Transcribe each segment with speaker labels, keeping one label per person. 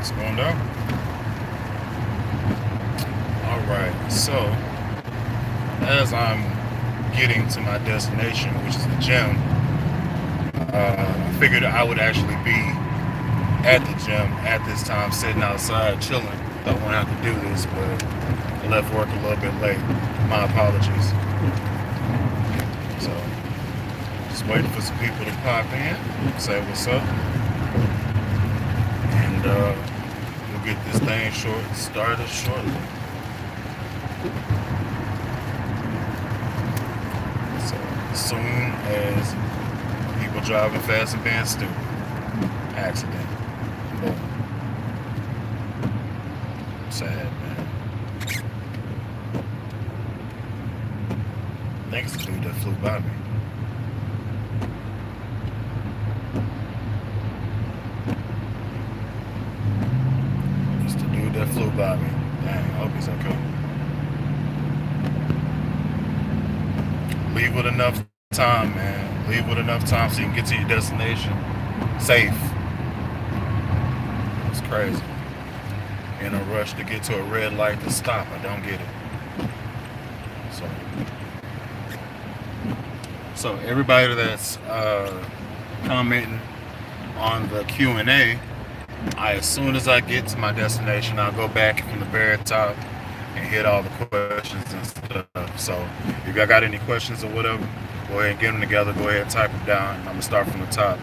Speaker 1: What's going on? Alright, so as I'm getting to my destination, which is the gym, I figured I would actually be at the gym at this time, sitting outside, chilling. Don't want to have to do this, but I left work a little bit late. My apologies. So, just waiting for some people to pop in, say what's up, and we'll get this thing started shortly. So, as soon as people driving fast and being stupid, accident, boom, sad, man. Thanks to the dude that flew by me. It's the dude that flew by me. Dang, I hope he's okay. Leave with enough time, man. Leave with enough time so you can get to your destination safe. It's crazy. In a rush to get to a red light to stop. I don't get it. So, everybody that's commenting on the Q&A, as soon as I get to my destination, I'll go back from the very top and hit all the questions and stuff. So if y'all got any questions or whatever, go ahead and get them together. Go ahead and type them down. I'm gonna start from the top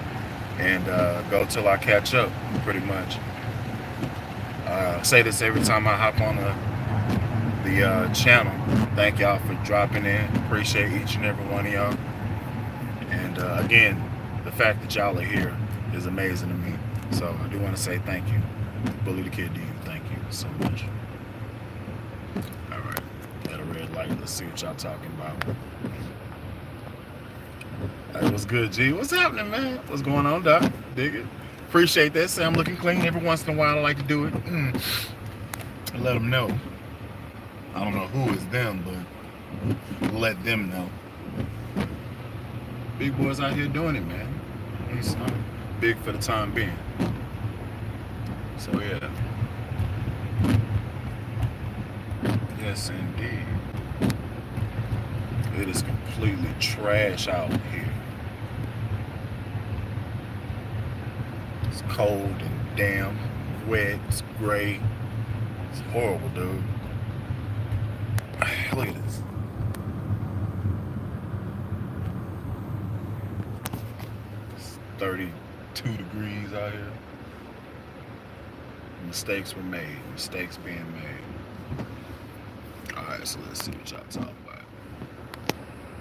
Speaker 1: and go till I catch up, pretty much. I say this every time I hop on the channel. Thank y'all for dropping in. Appreciate each and every one of y'all. And again, the fact that y'all are here is amazing to me. So I do want to say thank you. Bully the Kid D, thank you so much. Alright, got a red light. Let's see what y'all talking about. Hey, what's good, G? What's happening, man? What's going on, Doc? Dig it. Appreciate that. Say I'm looking clean. Every once in a while I like to do it. Let them know. I don't know who is them, but let them know. Big boys out here doing it, man. He's big for the time being. So yeah. Yes, indeed. It is completely trash out here. It's cold and damp, wet, it's gray. It's horrible, dude. Look at this. It's 32 degrees out here. Mistakes were made. Mistakes being made. Alright, so let's see what y'all talking about.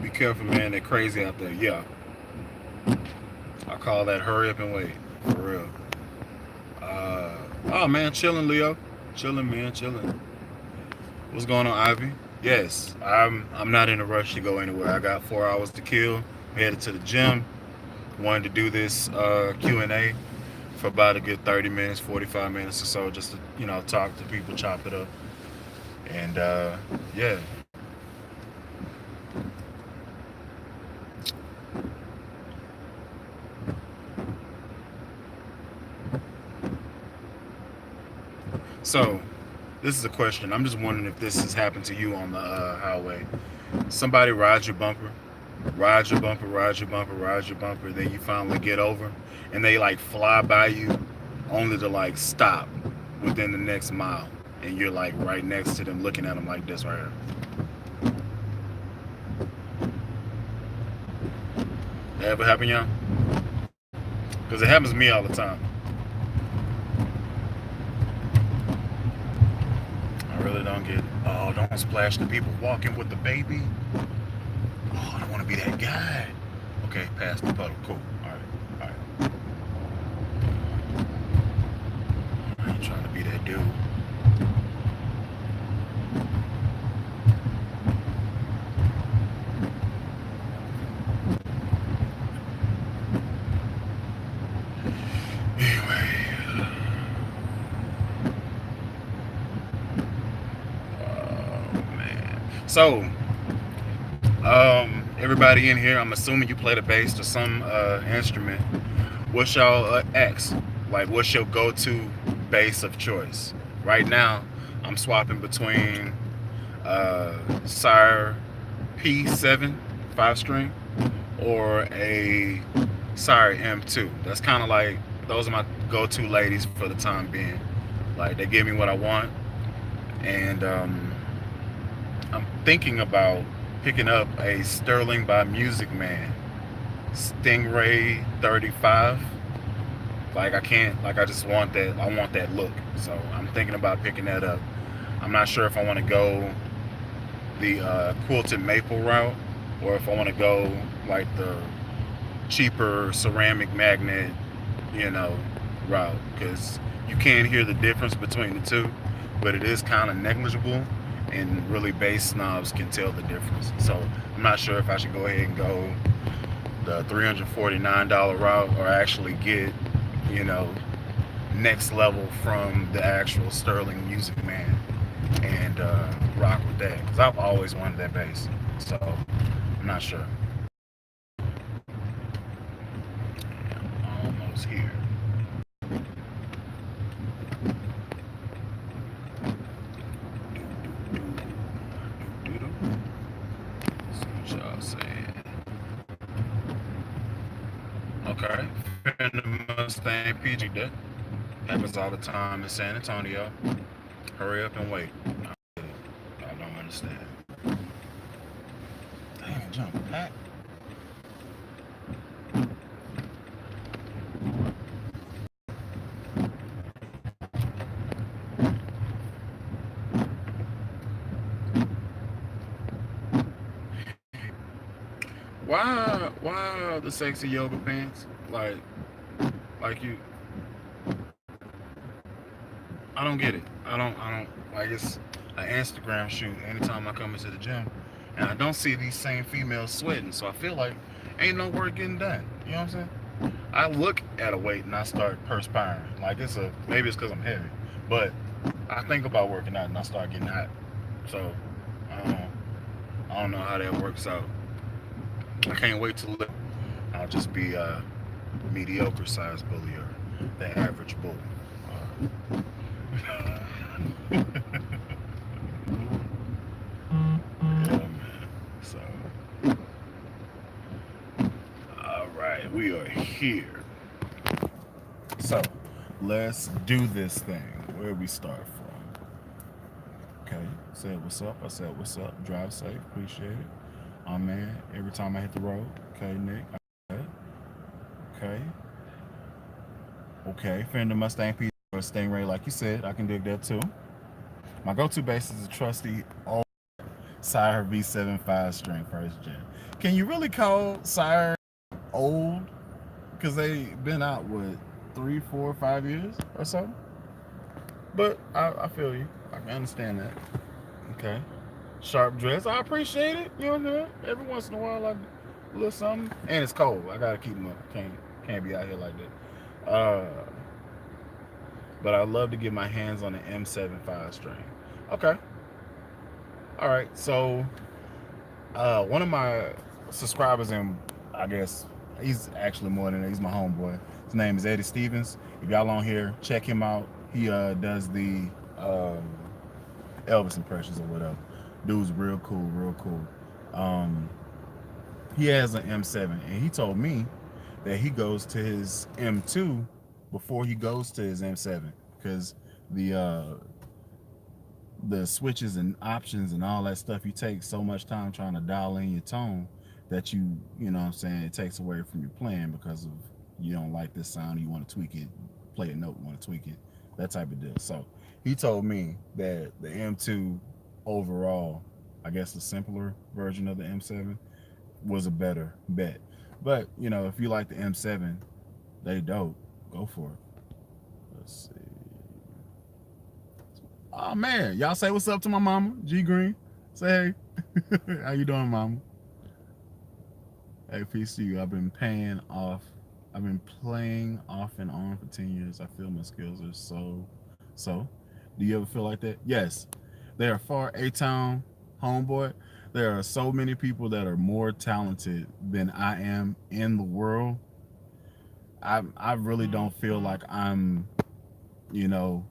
Speaker 1: Be careful, man. They're crazy out there. Yeah. I call that hurry up and wait. For real. Oh, man. Chilling, Leo. Chilling, man. Chilling. What's going on, Ivy? Yes. I'm not in a rush to go anywhere. I got 4 hours to kill. I'm headed to the gym. Wanted to do this Q&A for about a good 30 minutes, 45 minutes or so, just to, talk to people, chop it up. And, yeah. So, this is a question. I'm just wondering if this has happened to you on the highway. Somebody rides your bumper, rides your bumper, rides your bumper, rides your bumper, then you finally get over, and they like fly by you, only to like stop within the next mile, and you're like right next to them, looking at them like this right here. That ever happen, y'all? Because it happens to me all the time. I really don't get it. Oh, don't splash the people walking with the baby. Oh, I don't want to be that guy. Okay, past the puddle. Cool. Alright. I ain't trying to be that dude. So, everybody in here, I'm assuming you play the bass or some instrument. What's y'all axe? Like, what's your go-to bass of choice. Right now, I'm swapping between Sire P7 5 string or a Sire M2. That's kind of like, those are my go-to ladies for the time being. Like, they give me what I want, and I'm thinking about picking up a Sterling by Music Man Stingray 35. Like, I can't, like, I just want that, I want that look. So I'm thinking about picking that up. I'm not sure if I want to go the quilted maple route, or if I want to go like the cheaper ceramic magnet, you know, route, because you can hear the difference between the two, but it is kind of negligible, and really bass snobs can tell the difference. So I'm not sure if I should go ahead and go the $349 route, or actually get, you know, next level from the actual Sterling Music Man, and rock with that, because I've always wanted that bass. So I'm not sure. Almost here. See what y'all saying. Okay. Fender Mustang PG Deck. Happens all the time in San Antonio. Hurry up and wait. I don't understand. Damn, jump back. Why the sexy yoga pants? Like you, I don't get it. I don't like, it's an Instagram shoot anytime I come into the gym, and I don't see these same females sweating. So I feel like ain't no work getting done. You know what I'm saying? I look at a weight and I start perspiring. Like, maybe it's because I'm heavy, but I think about working out and I start getting hot. So I don't know how that works out. I can't wait to live. I'll just be a mediocre sized bully, or the average bull. Yeah, man. So, all right, we are here. So, let's do this thing. Where we start from? Okay, said what's up. I said what's up. Drive safe. Appreciate it. Oh man, every time I hit the road. Okay, Nick. Okay. Okay. Okay. Fender Mustang P or Stingray, like you said, I can dig that too. My go-to bass is a trusty old Sire V7 5 string first gen. Can you really call Sire old? Because they been out, what, 3, 4, 5 years or so? But I feel you. I can understand that. Okay. Sharp dress. I appreciate it. You know what I'm saying? Every once in a while, like a little something. And it's cold. I gotta keep them up. Can't be out here like that. But I love to get my hands on the M7 5 string. Okay. All right. So one of my subscribers, and I guess he's actually more than that, he's my homeboy. His name is Eddie Stevens. If y'all on here, check him out. He does the Elvis impressions or whatever. Dude's real cool, real cool. He has an M7, and he told me that he goes to his M2 before he goes to his M7, because the switches and options and all that stuff, you take so much time trying to dial in your tone that you know what I'm saying, it takes away from your playing, because of, you don't like this sound, you want to tweak it, play a note, you want to tweak it, that type of deal. So he told me that the M2 overall, I guess the simpler version of the M7, was a better bet. But you know, if you like the M7, they dope, go for it. Let's see. Oh man, y'all say what's up to my mama, G Green. Say hey. How you doing, mama? Hey, peace to you. I've been playing off and on for 10 years. I feel my skills are so. Do you ever feel like that? Yes. They are far A-Town, homeboy. There are so many people that are more talented than I am in the world. I really don't feel like I'm you know,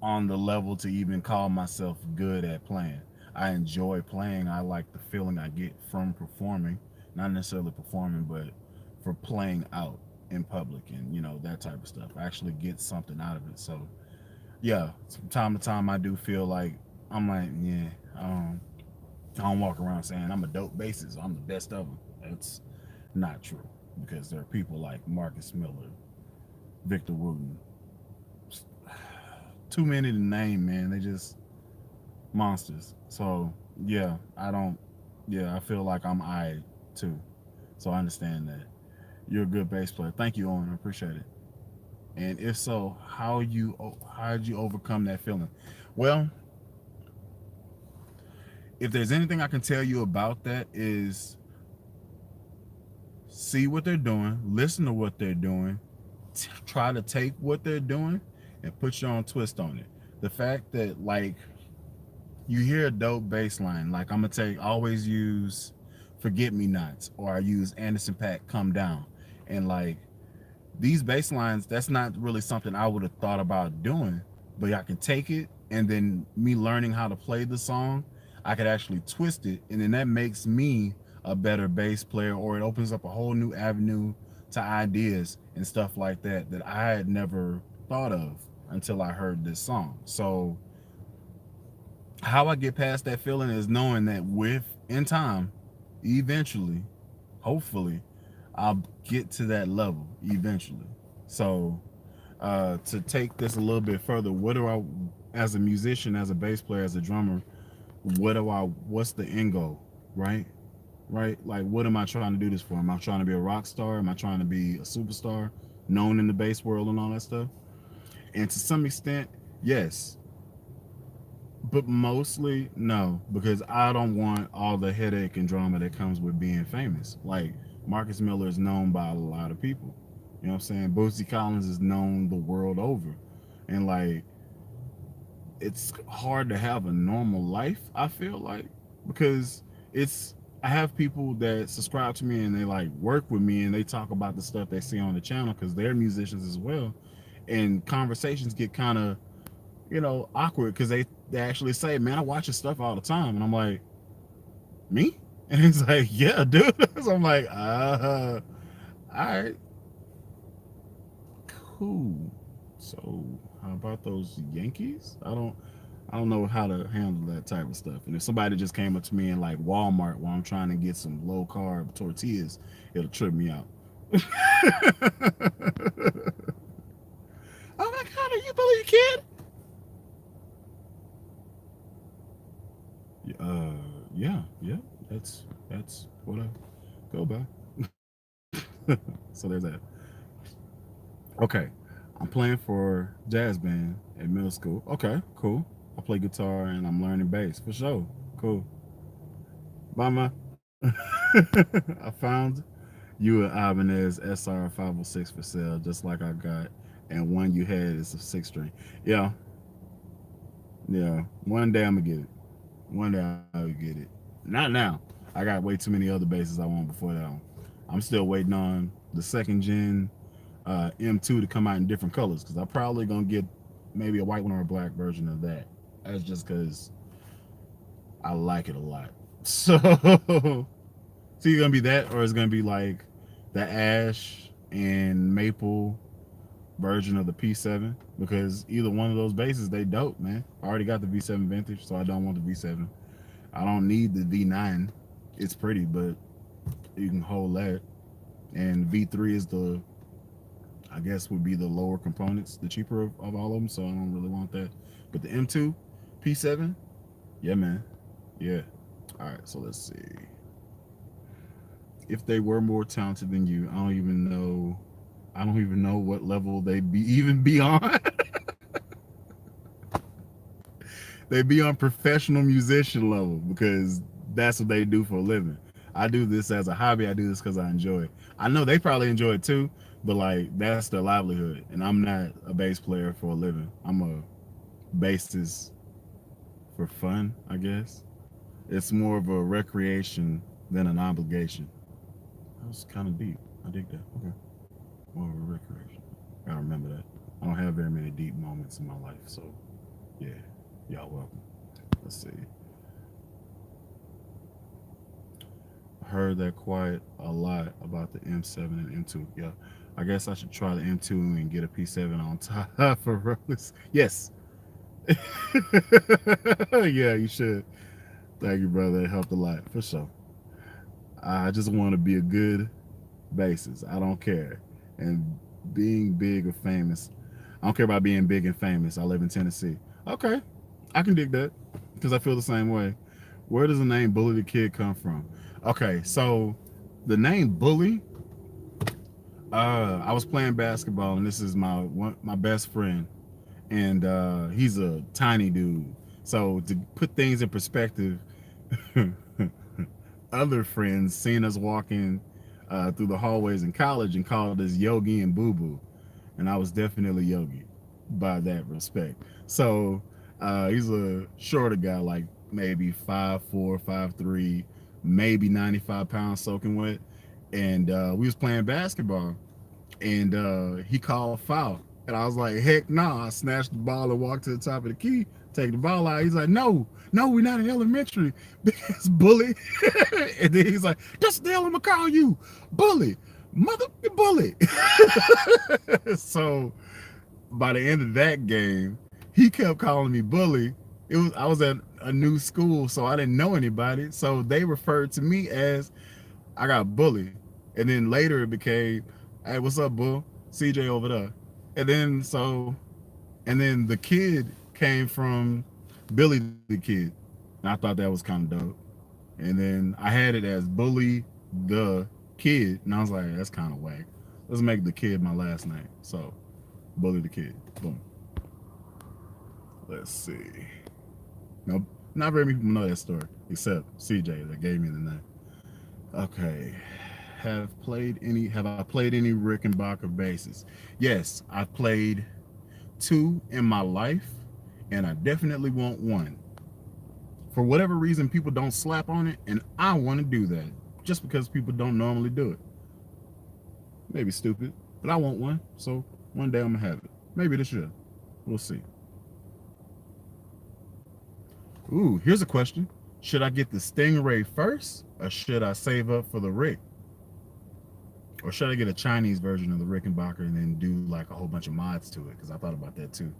Speaker 1: on the level to even call myself good at playing. I enjoy playing. I like the feeling I get from performing, not necessarily performing, but for playing out in public and that type of stuff. I actually get something out of it. So yeah, from time to time I do feel like I'm like yeah, I don't walk around saying I'm a dope bassist. I'm the best of them. That's not true because there are people like Marcus Miller, Victor Wooten, too many to name, man. They just monsters. So yeah, I don't. Yeah, I feel like I'm I too. So I understand that you're a good bass player. Thank you, Owen. I appreciate it. And if so, how did you overcome that feeling? Well, if there's anything I can tell you about that is see what they're doing, listen to what they're doing, try to take what they're doing and put your own twist on it. The fact that like you hear a dope bass line, like I'm gonna take always use Forget Me Nots or I use Anderson Paak Come Down. And like these bass lines, that's not really something I would have thought about doing, but I can take it and then me learning how to play the song, I could actually twist it, and then that makes me a better bass player, or it opens up a whole new avenue to ideas and stuff like that that I had never thought of until I heard this song. So how I get past that feeling is knowing that with in time, eventually, hopefully, I'll get to that level eventually. So to take this a little bit further, what do I, as a musician, as a bass player, as a drummer, what's the end goal, right? Right? Like, what am I trying to do this for? Am I trying to be a rock star? Am I trying to be a superstar, known in the bass world and all that stuff? And to some extent, yes, but mostly no, because I don't want all the headache and drama that comes with being famous. Like Marcus Miller is known by a lot of people. You know what I'm saying? Bootsy Collins is known the world over. And like it's hard to have a normal life, I feel like, because it's I have people that subscribe to me and they like work with me and they talk about the stuff they see on the channel because they're musicians as well. And conversations get kind of awkward because they actually say, "Man, I watch your stuff all the time," and I'm like, "Me?" And he's like, "Yeah, dude." So I'm like, all right, cool. So how about those Yankees? I don't know how to handle that type of stuff. And if somebody just came up to me in like Walmart while I'm trying to get some low carb tortillas, it'll trip me out. Oh my god, are you believe kid? Yeah, yeah. That's what I go by. So there's that. Okay, I'm playing for jazz band at middle school. Okay, cool. I play guitar and I'm learning bass for sure. Cool. Mama, I found you an Ibanez SR 506 for sale, just like I got, and one you had is a six string. Yeah, yeah. One day I'm gonna get it. One day I'll get it. Not now. I got way too many other basses I want before that one. I'm still waiting on the second gen M2 to come out in different colors because I'm probably gonna get maybe a white one or a black version of that. That's just because I like it a lot. So, so it's gonna be that, or it's gonna be like the ash and maple version of the P7 because either one of those bases they dope, man. I already got the V7 vintage, so I don't want the V7. I don't need the V9. It's pretty, but you can hold that. And V3 is the I guess would be the lower components, the cheaper of all of them. So I don't really want that. But the M2, P7, yeah, man, yeah. All right, so let's see. If they were more talented than you, I don't even know. I don't even know what level they be even be on. They be on professional musician level because that's what they do for a living. I do this as a hobby. I do this because I enjoy it. I know they probably enjoy it too, but like that's their livelihood. And I'm not a bass player for a living. I'm a bassist for fun, I guess. It's more of a recreation than an obligation. That was kind of deep. I dig that. Okay. More of a recreation. Gotta remember that. I don't have very many deep moments in my life, so yeah, y'all welcome. Let's see. I heard that quite a lot about the M7 and M2. Yeah, I guess I should try the M2 and get a P7 on top for rollers. Yes. Yeah, you should. Thank you, brother. It helped a lot for sure. I just want to be a good bassist. I don't care. And being big or famous, I don't care about being big and famous. I live in Tennessee. Okay, I can dig that because I feel the same way. Where does the name Bully the Kid come from? Okay, so the name Bully, I was playing basketball and this is my best friend, and he's a tiny dude. So to put things in perspective, other friends seen us walking through the hallways in college and called us Yogi and Boo Boo, and I was definitely Yogi by that respect. So he's a shorter guy, like maybe 5'4", 5'3", maybe 95 pounds soaking wet, and we was playing basketball, and he called foul, and I was like, heck no! I snatched the ball and walked to the top of the key, take the ball out. He's like, no, we're not in elementary, because bully. And then he's like, that's the hell I'm gonna call you, bully, mother bully. So by the end of that game, he kept calling me bully. I was at a new school, so I didn't know anybody, so they referred to me as I got bullied. And then later it became, hey, what's up, bull? CJ over there. And then and then the kid came from Billy the Kid. And I thought that was kind of dope. And then I had it as Bully the Kid. And I was like, that's kind of whack. Let's make the kid my last name. So Bully the Kid. Boom. Let's see. Nope. Not very many people know that story, except CJ that gave me the name. Okay. Have I played any Rickenbacker basses? Yes, I've played 2 in my life, and I definitely want 1. For whatever reason, people don't slap on it, and I want to do that just because people don't normally do it. Maybe stupid, but I want one, so one day I'm gonna have it. Maybe this year. We'll see. Ooh, here's a question. Should I get the Stingray first, or should I save up for the Rick? Or should I get a Chinese version of the Rickenbacker and then do like a whole bunch of mods to it? Because I thought about that too.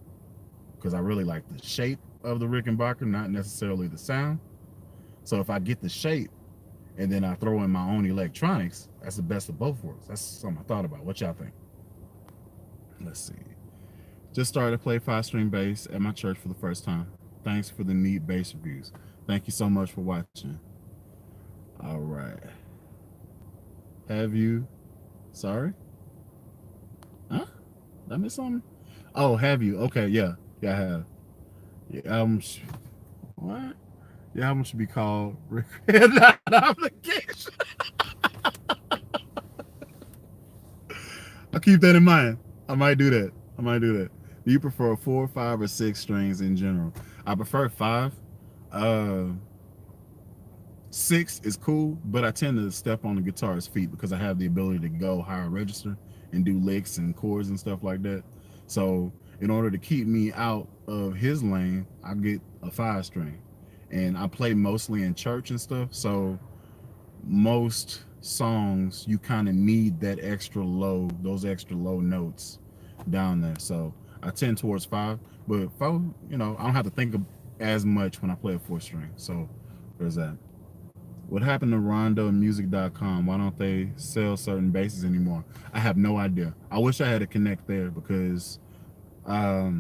Speaker 1: Because I really like the shape of the Rickenbacker, not necessarily the sound. So if I get the shape and then I throw in my own electronics, that's the best of both worlds. That's something I thought about. What y'all think? Let's see. Just started to play 5-string bass at my church for the first time. Thanks for the neat bass reviews. Thank you so much for watching. All right. Have you? Sorry? Huh? Did I miss something? Oh, have you? Okay, yeah. Yeah, I have. Your album what? Your album should be called Not Obligation. I'll keep that in mind. I might do that. Do you prefer 4, 5, or 6 strings in general? I prefer 5. 6 is cool, but I tend to step on the guitarist's feet because I have the ability to go higher register and do licks and chords and stuff like that. So in order to keep me out of his lane, I get a 5-string. And I play mostly in church and stuff, so most songs you kind of need those extra low notes down there. So I tend towards 5, but 4, I don't have to think of as much when I play a 4-string. So there's that. What happened to RondoMusic.com? Why don't they sell certain basses anymore? I have no idea. I wish I had a connect there because, yeah,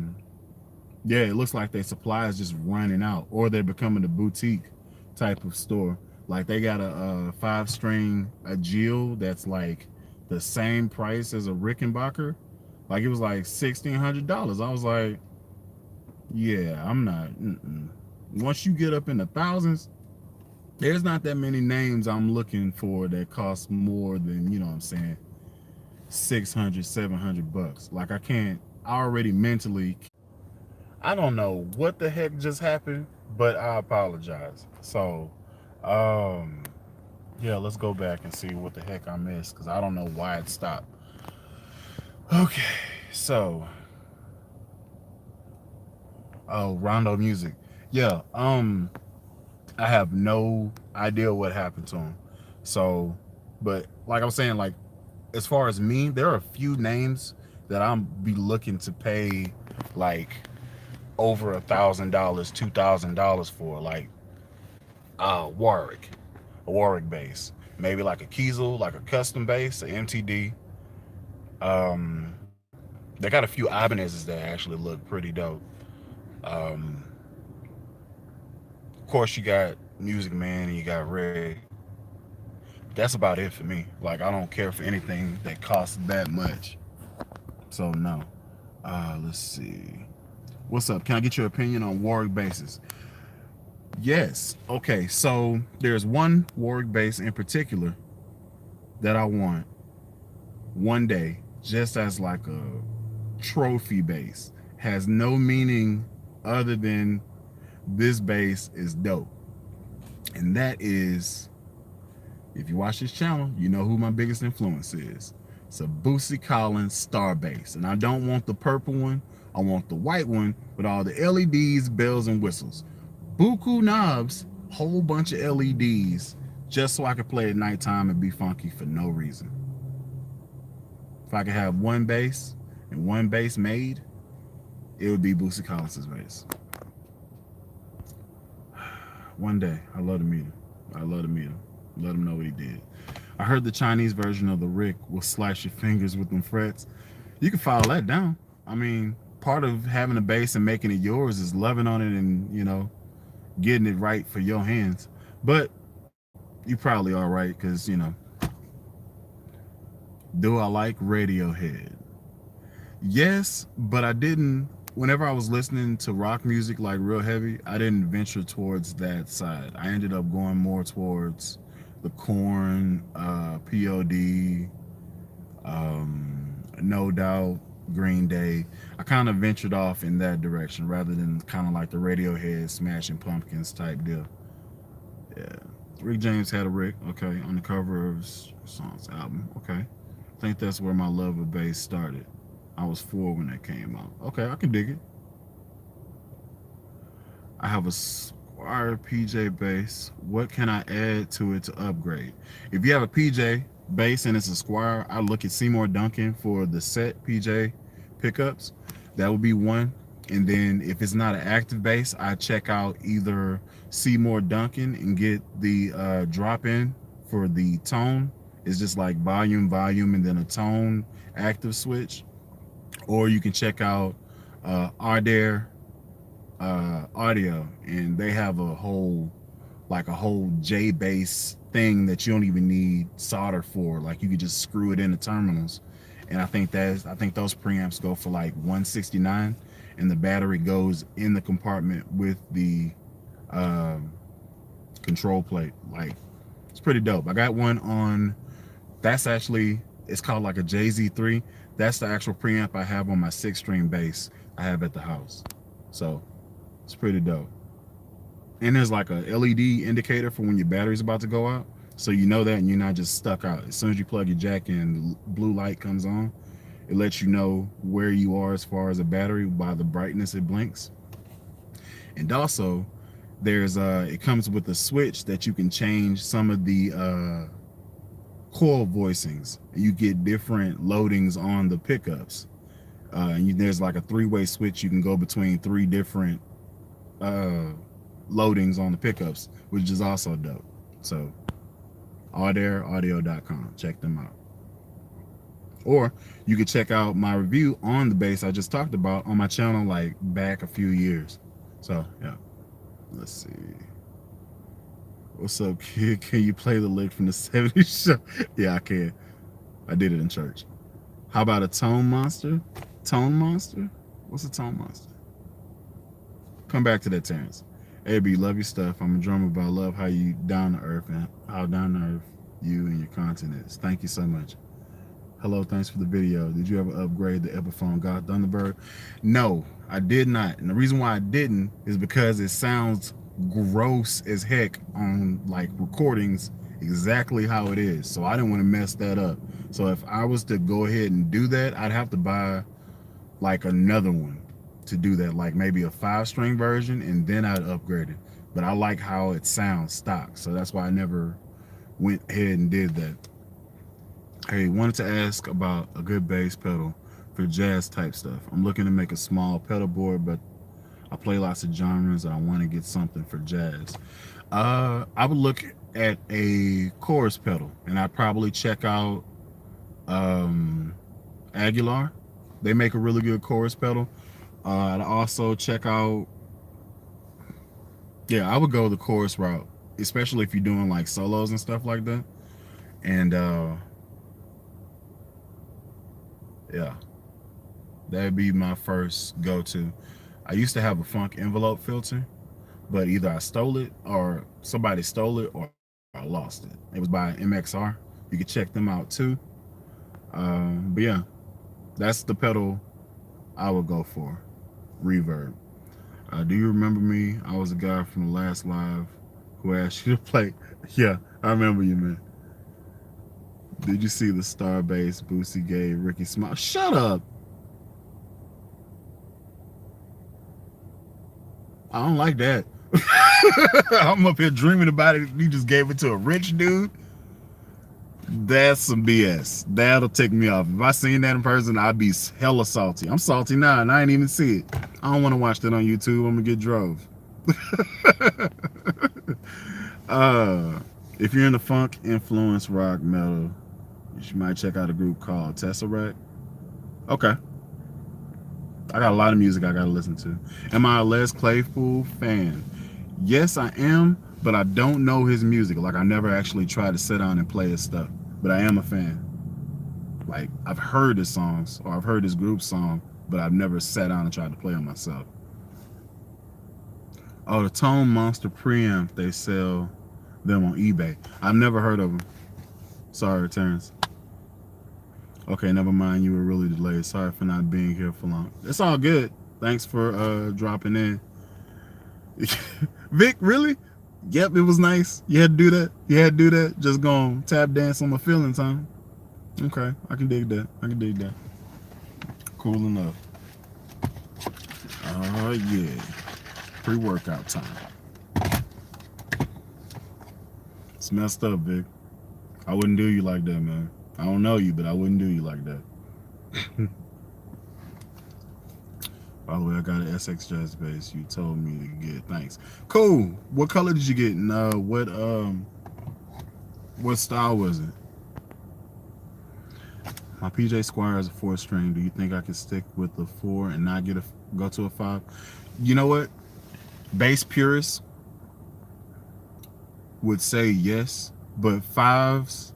Speaker 1: it looks like their supply is just running out, or they're becoming a boutique type of store. Like they got a 5-string Agile that's like the same price as a Rickenbacker. Like it was like $1,600. I was like, yeah, I'm not. Once you get up in the thousands, there's not that many names I'm looking for that cost more than, what I'm saying, 600, 700 bucks. Like I already mentally, I don't know what the heck just happened, but I apologize. So, yeah, let's go back and see what the heck I missed because I don't know why it stopped. Okay, so Oh, Rondo Music. Yeah. I have no idea what happened to him. So, but like I was saying, like as far as me, there are a few names that I'm be looking to pay like over $1,000, $2,000 for, like Warwick, a Warwick bass, maybe like a Kiesel, like a custom bass, a MTD. They got a few Ibanez's that actually look pretty dope. Um, of course, you got Music Man and you got Rick. That's about it for me. Like I don't care for anything that costs that much. So no. Let's see. What's up? Can I get your opinion on Warwick basses? Yes. Okay. So there's one Warwick bass in particular that I want one day, just as like a trophy bass. Has no meaning other than this bass is dope. And that is, if you watch this channel, you know who my biggest influence is. It's a Bootsy Collins Star Bass. And I don't want the purple one. I want the white one with all the LEDs, bells, and whistles. Buku knobs, whole bunch of LEDs, just so I could play at nighttime and be funky for no reason. If I could have one bass and one bass made, it would be Bootsy Collins' bass. One day, I love to meet him. I love to meet him. Let him know what he did. I heard the Chinese version of the Rick will slice your fingers with them frets. You can file that down. I mean, part of having a bass and making it yours is loving on it and, you know, getting it right for your hands. But you probably are right because, you know, do I like Radiohead? Yes, but I didn't. Whenever I was listening to rock music like real heavy, I didn't venture towards that side. I ended up going more towards the Korn, POD, No Doubt, Green Day. I kind of ventured off in that direction rather than kind of like the Radiohead, Smashing Pumpkins type deal. Yeah, Rick James had a Rick, okay, on the cover of his songs album, okay. I think that's where my love of bass started. I was 4 when that came out. Okay, I can dig it. I have a Squire PJ bass. What can I add to it to upgrade? If you have a PJ bass and it's a Squire, I look at Seymour Duncan for the set PJ pickups. That would be one. And then if it's not an active bass, I check out either Seymour Duncan and get the drop in for the tone. It's just like volume, and then a tone active switch. Or you can check out Ardare Audio, and they have a whole J bass thing that you don't even need solder for. Like you could just screw it into terminals, and I think those preamps go for like 169, and the battery goes in the compartment with the control plate. Like it's pretty dope. I got one on. That's actually, it's called like a JZ3. That's the actual preamp I have on my 6-string bass I have at the house. So it's pretty dope. And there's like a LED indicator for when your battery's about to go out. So you know that and you're not just stuck out. As soon as you plug your jack in, the blue light comes on. It lets you know where you are as far as the battery by the brightness it blinks. And also, there's it comes with a switch that you can change some of the coil voicings. You get different loadings on the pickups. There's like a 3-way switch. You can go between 3 different loadings on the pickups, which is also dope. So audio.com, check them out. Or you could check out my review on the bass I just talked about on my channel like back a few years. So yeah, let's see. What's up, kid? Can you play the lick from the 70s show? Yeah, I can. I did it in church. How about a tone monster? Tone monster? What's a tone monster? Come back to that, Terrence. AB, love your stuff. I'm a drummer, but I love how you down to earth and how down to earth you and your content is. Thank you so much. Hello, thanks for the video. Did you ever upgrade the Epiphone God Thunderbird? No, I did not. And the reason why I didn't is because it sounds gross as heck on like recordings exactly how it is. So I didn't want to mess that up. So if I was to go ahead and do that, I'd have to buy like another one. to do that, like maybe a 5-string version, and then I'd upgrade it. But I like how it sounds stock, so that's why I never went ahead and did that. Hey, wanted to ask about a good bass pedal for jazz type stuff. I'm looking to make a small pedal board, but I play lots of genres and I want to get something for jazz. I would look at a chorus pedal, and I'd probably check out Aguilar. They make a really good chorus pedal. I'd also check out, yeah, I would go the chorus route, especially if you're doing like solos and stuff like that. And yeah, that'd be my first go-to. I used to have a funk envelope filter, but either I stole it or somebody stole it or I lost it. It was by MXR. You can check them out too. But yeah, that's the pedal I would go for. Reverb. Do you remember me? I was a guy from the last live who asked you to play. Yeah, I remember you, man. Did you see the star bass Boosie gave Ricky Smile? Shut up. I don't like that. I'm up here dreaming about it. You just gave it to a rich dude. That's some BS. That'll tick me off. If I seen that in person, I'd be hella salty. I'm salty now, and I ain't even see it. I don't want to watch that on YouTube. I'm gonna get drove. If you're into funk, influence, rock, metal, you might check out a group called Tesseract. Okay. I got a lot of music I gotta listen to. Am I a Les Claypool fan? Yes, I am, but I don't know his music. Like, I never actually tried to sit down and play his stuff, but I am a fan. Like, I've heard his songs, or I've heard his group song, but I've never sat down and tried to play them myself. Oh, the Tone Monster preamp, they sell them on eBay. I've never heard of them. Sorry, Terrence. Okay, never mind. You were really delayed. Sorry for not being here for long. It's all good. Thanks for dropping in. Vic, really? Yep, it was nice. You had to do that? You had to do that? Just gonna tap dance on my feelings, huh? Okay, I can dig that. I can dig that. Cool enough. Oh, yeah. Pre-workout time. It's messed up, Vic. I wouldn't do you like that, man. I don't know you, but I wouldn't do you like that. By the way, I got an SX Jazz bass you told me to get. Thanks. Cool. What color did you get? And what style was it? My PJ Squire is a 4-string. Do you think I can stick with the 4 and not go to a 5? You know what? Bass purists would say yes, but 5s,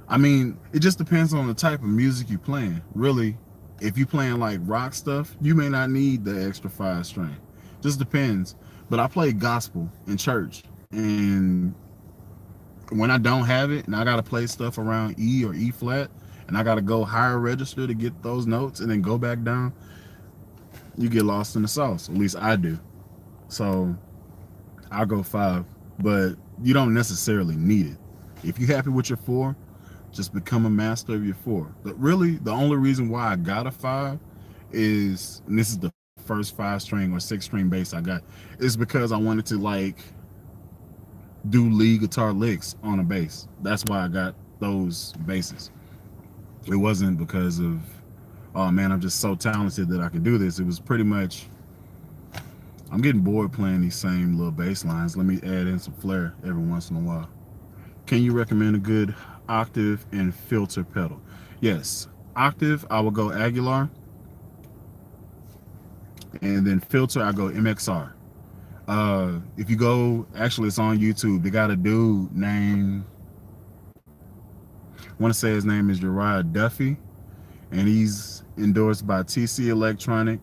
Speaker 1: I mean, it just depends on the type of music you're playing. Really, if you're playing like rock stuff, you may not need the extra 5-string. Just depends. But I play gospel in church, and when I don't have it and I gotta play stuff around E or E flat, and I gotta go higher register to get those notes and then go back down, you get lost in the sauce. At least I do. So I'll go 5, but you don't necessarily need it. If you're happy with your 4, just become a master of your 4. But really, the only reason why I got a 5 is, and this is the first 5-string or 6-string bass I got, is because I wanted to like do lead guitar licks on a bass. That's why I got those basses. It wasn't because of, oh man, I'm just so talented that I can do this. It was pretty much, I'm getting bored playing these same little bass lines. Let me add in some flair every once in a while. Can you recommend a good octave and filter pedal? Yes. Octave, I will go Aguilar. And then filter, I go MXR. If you go, actually it's on YouTube, they got a dude named, I want to say his name is Uriah Duffy, and he's endorsed by TC Electronic,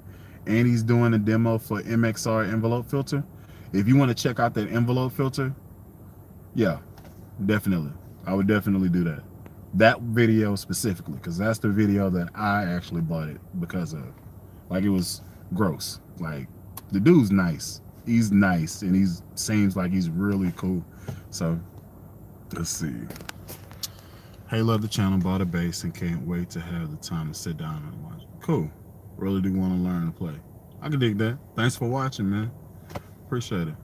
Speaker 1: and he's doing a demo for MXR envelope filter. If you want to check out that envelope filter, yeah, definitely. I would definitely do that. That video specifically, because that's the video that I actually bought it because of. Like, it was gross. Like, the dude's nice. He's nice, and he seems like he's really cool. So, let's see. Hey, love the channel, bought a bass, and can't wait to have the time to sit down and watch. Cool. Really do want to learn to play. I can dig that. Thanks for watching, man. Appreciate it.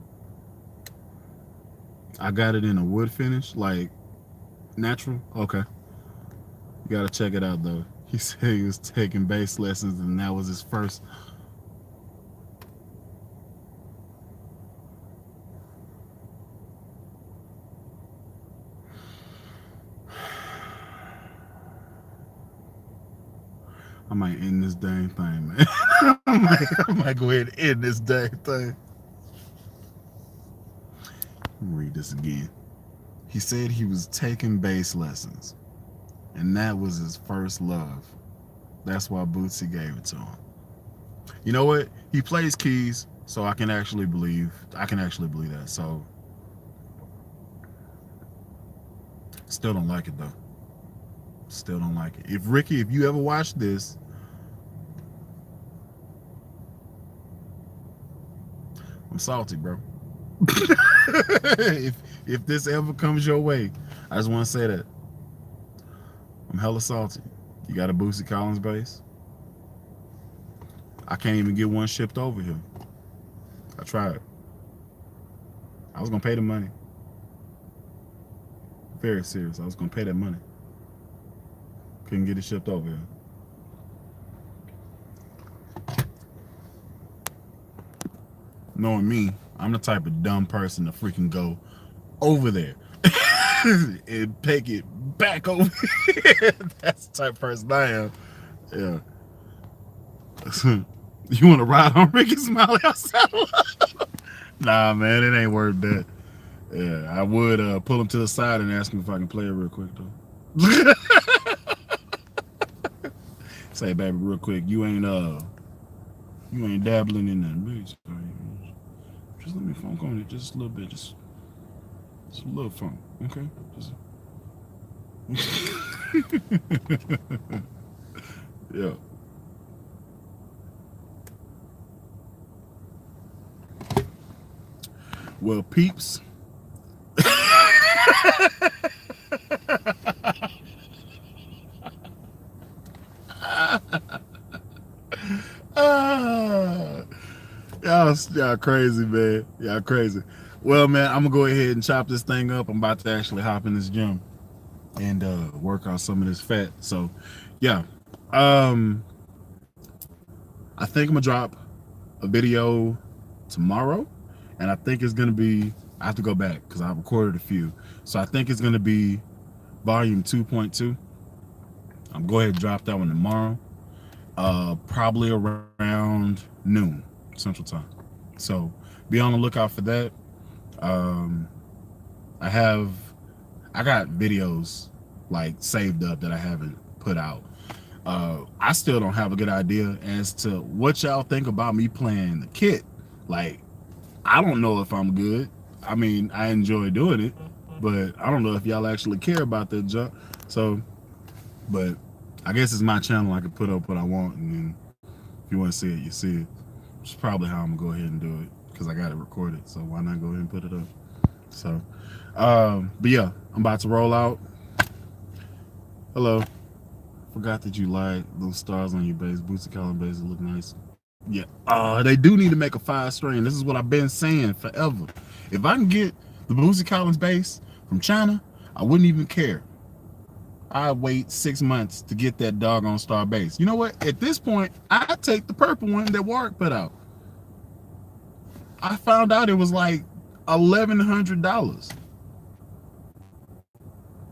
Speaker 1: I got it in a wood finish, like natural. Okay. You gotta check it out though. He said he was taking bass lessons and that was his first. I might end this dang thing, man. I might go ahead and end this dang thing. Let me read this again. He said he was taking bass lessons, and that was his first love. That's why Bootsy gave it to him. You know what? He plays keys, so I can actually believe that. So still don't like it though. Still don't like it. If Ricky, if you ever watch this, I'm salty, bro. if this ever comes your way, I just want to say that I'm hella salty. You got a Bootsy Collins bass? I can't even get one shipped over here. I tried. I was gonna pay the money. Very serious. I was gonna pay that money. Couldn't get it shipped over here. Knowing me, I'm the type of dumb person to freaking go over there and take it back over here. That's the type of person I am. Yeah. You want to ride on Ricky Smiley outside? Nah, man, it ain't worth that. Yeah, I would pull him to the side and ask him if I can play it real quick, though. Say, baby, real quick, you ain't dabbling in that bass. Just let me funk on it just a little bit, just a little funk, okay? Yeah. Well, peeps. Y'all crazy, man. Y'all crazy. Well, man, I'm gonna go ahead and chop this thing up. I'm about to actually hop in this gym and work out some of this fat. So, yeah. I think I'm gonna drop a video tomorrow, and I think it's gonna be. I have to go back because I recorded a few, so I think it's gonna be volume 2.2. I'm go ahead and drop that one tomorrow, probably around noon Central Time. So be on the lookout for that. I got videos like saved up that I haven't put out. I still don't have a good idea as to what y'all think about me playing the kit. Like, I don't know if I'm good. I mean, I enjoy doing it, but I don't know if y'all actually care about that junk. So, but I guess it's my channel. I can put up what I want, and then if you want to see it, you see it. Which is probably how I'm gonna go ahead and do it because I got it recorded. So why not go ahead and put it up? So, but yeah, I'm about to roll out. Hello. Forgot that you lied. Those stars on your bass. Bootsy Collins bass look nice. Yeah. They do need to make a 5-string. This is what I've been saying forever. If I can get the Bootsy Collins bass from China, I wouldn't even care. I'd wait 6 months to get that doggone star bass. You know what? At this point, I'd take the purple one that Warwick put out. I found out it was like $1,100.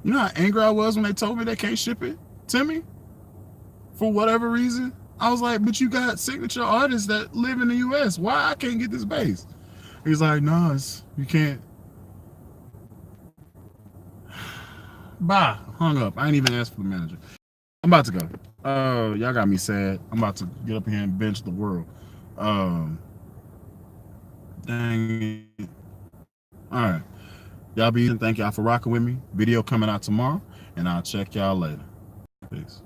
Speaker 1: You know how angry I was when they told me they can't ship it to me? For whatever reason. I was like, but you got signature artists that live in the US. Why I can't get this bass? He's like, no, you can't. Bye. Hung up. I ain't even asked for the manager. I'm about to go. Y'all got me sad. I'm about to get up here and bench the world. Dang it. All right. Y'all be easy. Thank y'all for rocking with me. Video coming out tomorrow, and I'll check y'all later. Peace.